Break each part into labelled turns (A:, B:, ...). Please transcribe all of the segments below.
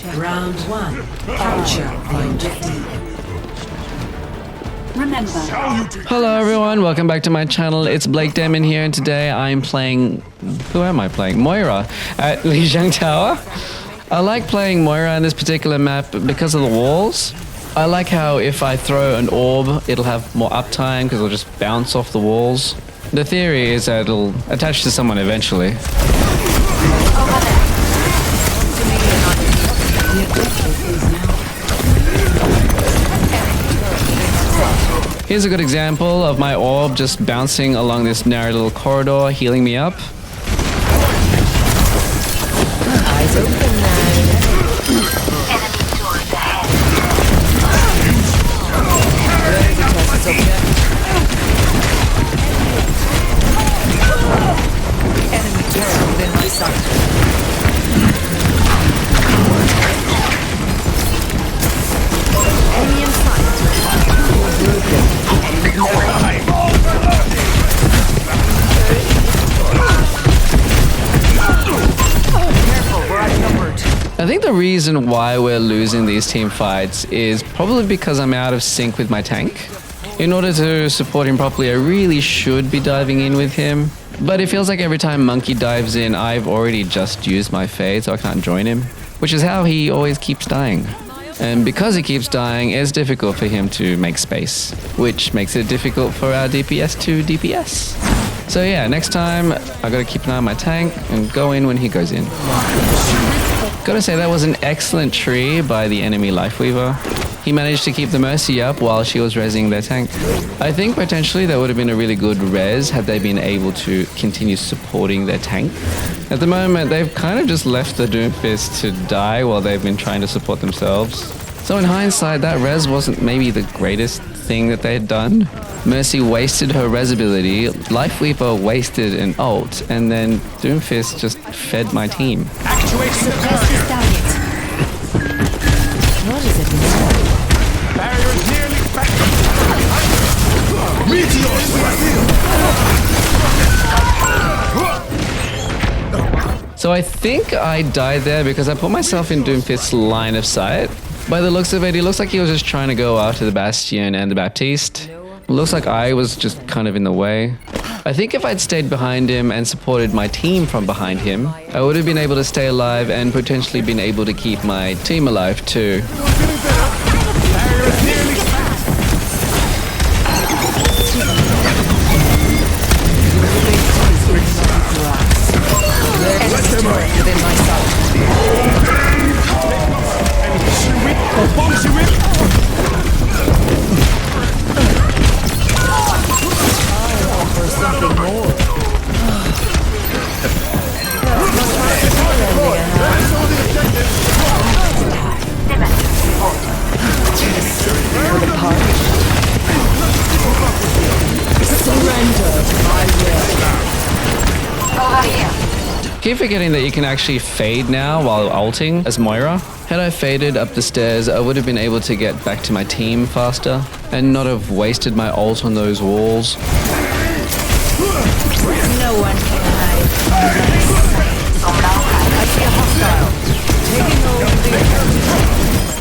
A: Round one. Capture the objective.
B: Remember,
C: Hello everyone, welcome back to my channel. It's Blake Demon here, and today I'm playing... Who am I playing? Moira at Lijiang Tower. I like playing Moira in this particular map because of the walls. I like how if I throw an orb, it'll have more uptime because it'll just bounce off the walls. The theory is that it'll attach to someone eventually. Here's a good example of my orb just bouncing along this narrow little corridor, healing me up.
A: Eyes open now. Ready to test this object. Enemy turret within my sight. Enemy in sight.
C: I think the reason why we're losing these team fights is probably because I'm out of sync with my tank. In order to support him properly, I really should be diving in with him. But it feels like every time Monkey dives in, I've already just used my fade, so I can't join him. Which is how he always keeps dying. And because he keeps dying, it's difficult for him to make space, which makes it difficult for our DPS to DPS. So yeah, next time I gotta keep an eye on my tank and go in when he goes in. Gotta say that was an excellent tree by the enemy Lifeweaver. He managed to keep the Mercy up while she was rezzing their tank. I think potentially that would have been a really good res had they been able to continue supporting their tank. At the moment, they've kind of just left the Doomfist to die while they've been trying to support themselves. So in hindsight, that res wasn't maybe the greatest thing that they had done. Mercy wasted her res ability, Lifeweaver wasted an ult, and then Doomfist just fed my team.
B: suppress this target.
A: What is it now?
D: Barrier is nearly back. Meteors!
C: So I think I died there because I put myself in Doomfist's line of sight. By the looks of it, he looks like he was just trying to go after the Bastion and the Baptiste. Looks like I was just kind of in the way. I think if I'd stayed behind him and supported my team from behind him, I would have been able to stay alive and potentially been able to keep my team alive too.
D: Barrier is nearly back.
A: Enemy turret within my sight. For something more. Surrender to my will.
C: Keep forgetting that you can actually fade now while ulting as Moira. Had I faded up the stairs, I would have been able to get back to my team faster and not have wasted my ult on those walls.
A: No one can hide. I see a hostile. Taking over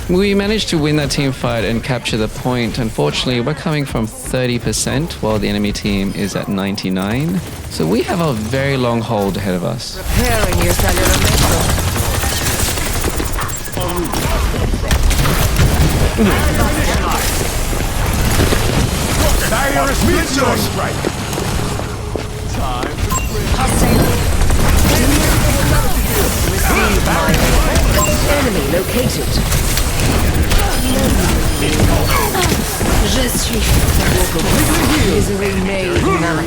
A: the
C: We managed to win that team fight and capture the point. Unfortunately, we're coming from 30% while the enemy team is at 99. So we have a very long hold ahead of us.
A: Preparing your cellular metro.
D: Barrier is meteor strike.
A: Enemy located. Je suis misery made man.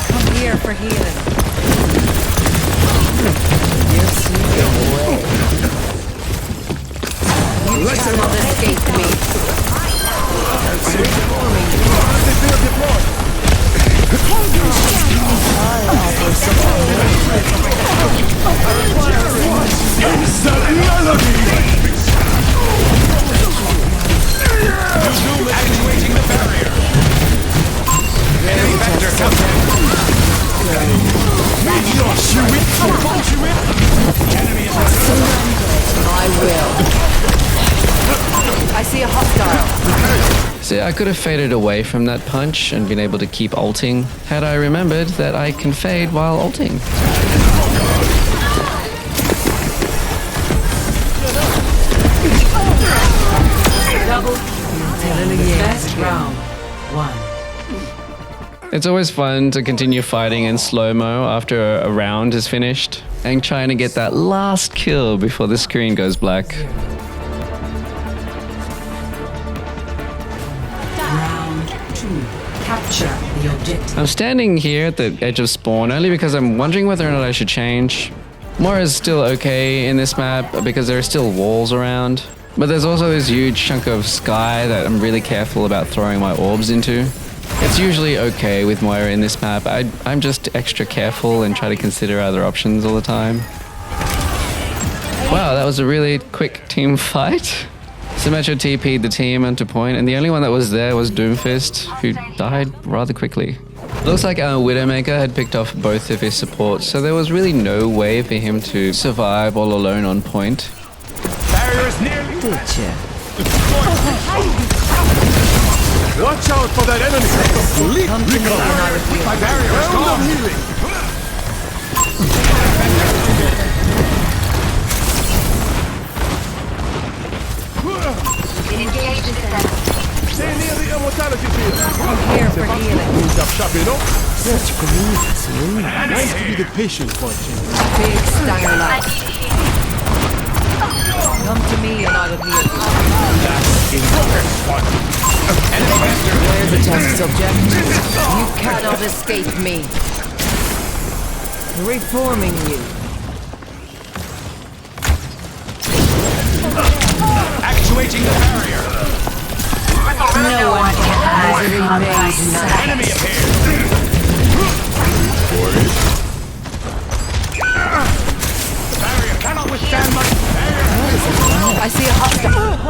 A: Come here for healing. You see your way. You cannot escape me. Reforming.
D: Activating the barrier. Enemy vector coming. Meteor, shoot it!
C: I could have faded away from that punch and been able to keep ulting had I remembered that I can fade while ulting.
A: Best round. 1.
C: It's always fun to continue fighting in slow-mo after a round is finished and trying to get that last kill before the screen goes black.
A: Round 2. Capture the objective.
C: I'm standing here at the edge of spawn only because I'm wondering whether or not I should change. Moira is still okay in this map because there are still walls around, but there's also this huge chunk of sky that I'm really careful about throwing my orbs into. It's usually okay with Moira in this map. I'm just extra careful and try to consider other options all the time. Wow, that was a really quick team fight. Symmetra TP'd the team onto point, and the only one that was there was Doomfist, who died rather quickly. Looks like our Widowmaker had picked off both of his supports, so there was really no way for him to survive all alone on point.
D: Barrier is nearly. Watch out for that enemy. Complete recovery. My barrier is gone. Healing. Stay near the immortality field.
A: I'm here for healing.
D: Moved up shop, you know.
E: Such grievous. Nice to be the patient for a change.
A: Big stanger light. Come to me and I will heal you. Where's the test subject? You cannot escape me. Reforming you.
D: Actuating the barrier.
A: No one can hide from my sight.
D: Enemy appears. The barrier cannot withstand my barrier.
A: I see a hostile.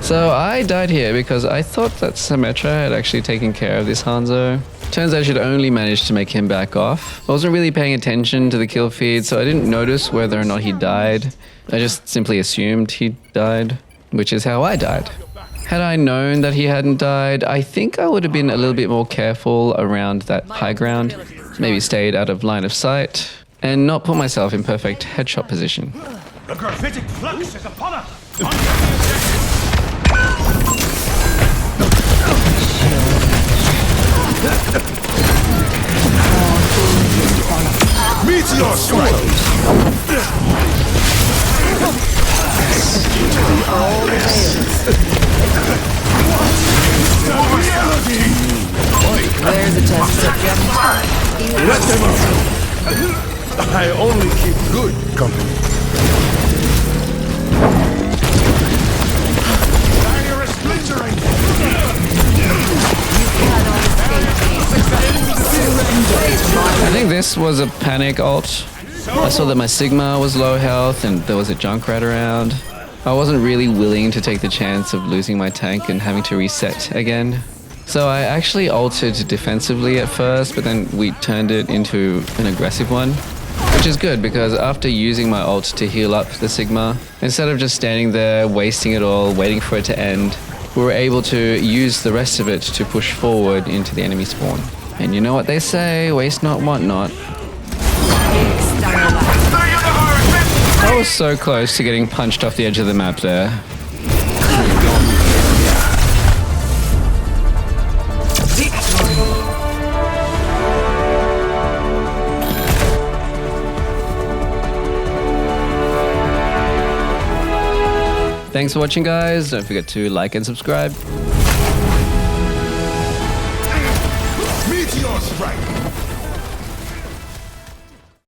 C: So I died here because I thought that Symmetra had actually taken care of this Hanzo. Turns out she'd only managed to make him back off. I wasn't really paying attention to the kill feed, so I didn't notice whether or not he died. I just simply assumed he died, which is how I died. Had I known that he hadn't died, I think I would have been a little bit more careful around that high ground, maybe stayed out of line of sight, and not put myself in perfect headshot position.
D: The graphitic flux is upon us. Meteor strike!
A: Where's the test subject?
D: Let them out! I only keep good company. Barrier is splintering!
C: I think this was a panic ult. I saw that my Sigma was low health and there was a Junkrat around. I wasn't really willing to take the chance of losing my tank and having to reset again. So I actually ulted defensively at first, but then we turned it into an aggressive one. Which is good because after using my ult to heal up the Sigma, instead of just standing there wasting it all, waiting for it to end, we were able to use the rest of it to push forward into the enemy spawn. And you know what they say, waste not, want not. I was so close to getting punched off the edge of the map there. Thanks for watching, guys. Don't forget to like and subscribe.
D: Meteor strike!